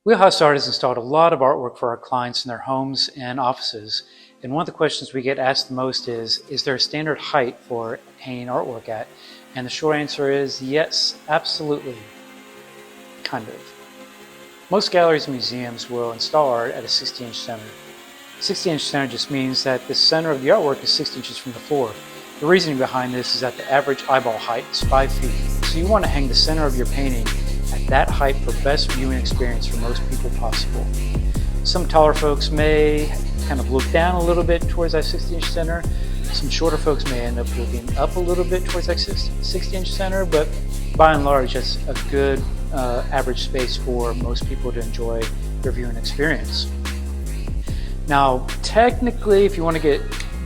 Wheelhouse Art has installed a lot of artwork for our clients in their homes and offices, and one of the questions we get asked the most is there a standard height for hanging artwork at? And the short answer is yes, absolutely, kind of. Most galleries and museums will install art at a 60-inch center. 60-inch center just means that the center of the artwork is 6 inches from the floor. The reasoning behind this is that the average eyeball height is 5 feet, so you want to hang the center of your painting at that height for best viewing experience for most people possible. Some taller folks may kind of look down a little bit towards that 60-inch center. Some shorter folks may end up looking up a little bit towards that 60-inch center, but by and large, that's a good average space for most people to enjoy their viewing experience. Now, technically, if you want to get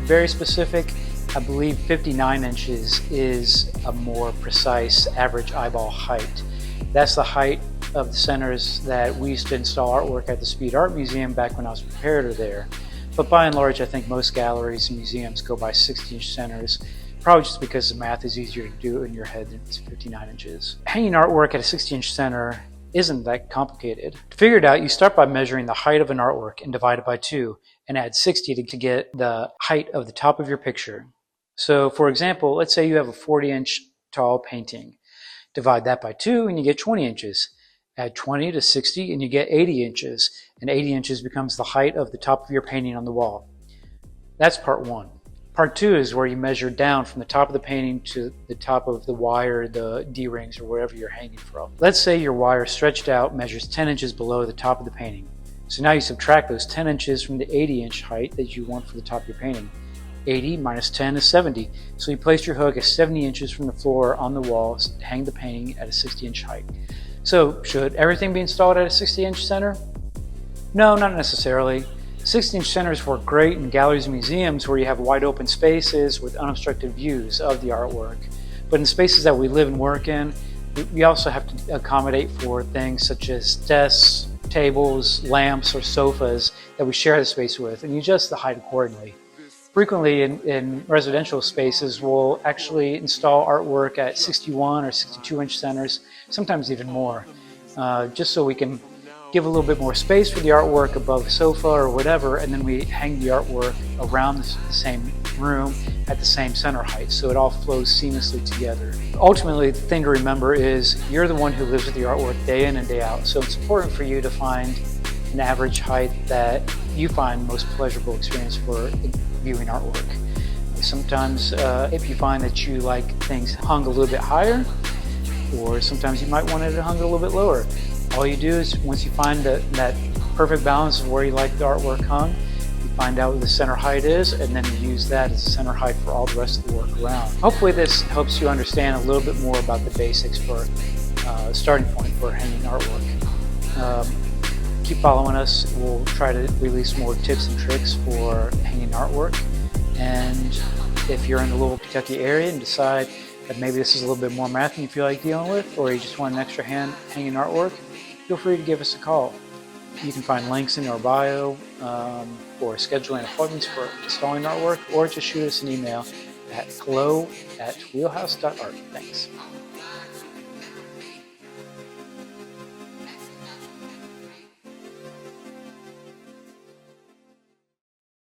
very specific, I believe 59 inches is a more precise average eyeball height. That's the height of the centers that we used to install artwork at the Speed Art Museum back when I was preparator there. But by and large, I think most galleries and museums go by 60-inch centers, probably just because the math is easier to do in your head than it's 59 inches. Hanging artwork at a 60-inch center isn't that complicated. To figure it out, you start by measuring the height of an artwork and divide it by 2 and add 60 to get the height of the top of your picture. So for example, let's say you have a 40-inch tall painting. Divide that by 2 and you get 20 inches. Add 20 to 60 and you get 80 inches. And 80 inches becomes the height of the top of your painting on the wall. That's part 1. Part 2 is where you measure down from the top of the painting to the top of the wire, the D-rings, or wherever you're hanging from. Let's say your wire stretched out measures 10 inches below the top of the painting. So now you subtract those 10 inches from the 80-inch height that you want for the top of your painting. 80 minus 10 is 70. So you place your hook at 70 inches from the floor on the wall to hang the painting at a 60-inch height. So should everything be installed at a 60-inch center? No, not necessarily. 60-inch centers work great in galleries and museums where you have wide open spaces with unobstructed views of the artwork. But in spaces that we live and work in, we also have to accommodate for things such as desks, tables, lamps, or sofas that we share the space with, and you adjust the height accordingly. Frequently in residential spaces, we'll actually install artwork at 61 or 62-inch centers, sometimes even more, just so we can give a little bit more space for the artwork above a sofa or whatever, and then we hang the artwork around the same room at the same center height, so it all flows seamlessly together. Ultimately, the thing to remember is you're the one who lives with the artwork day in and day out, so it's important for you to find an average height that you find most pleasurable experience for viewing artwork. Sometimes if you find that you like things hung a little bit higher, or sometimes you might want it hung a little bit lower. All you do is once you find that perfect balance of where you like the artwork hung, you find out what the center height is, and then you use that as a center height for all the rest of the work around. Hopefully this helps you understand a little bit more about the basics for starting point for hanging artwork. Keep following us. We'll try to release more tips and tricks for hanging artwork. And if you're in the Louisville, Kentucky area and decide that maybe this is a little bit more math than you feel like dealing with, or you just want an extra hand hanging artwork, feel free to give us a call. You can find links in our bio for scheduling appointments for installing artwork, or just shoot us an email at hello@wheelhouse.art. Thanks.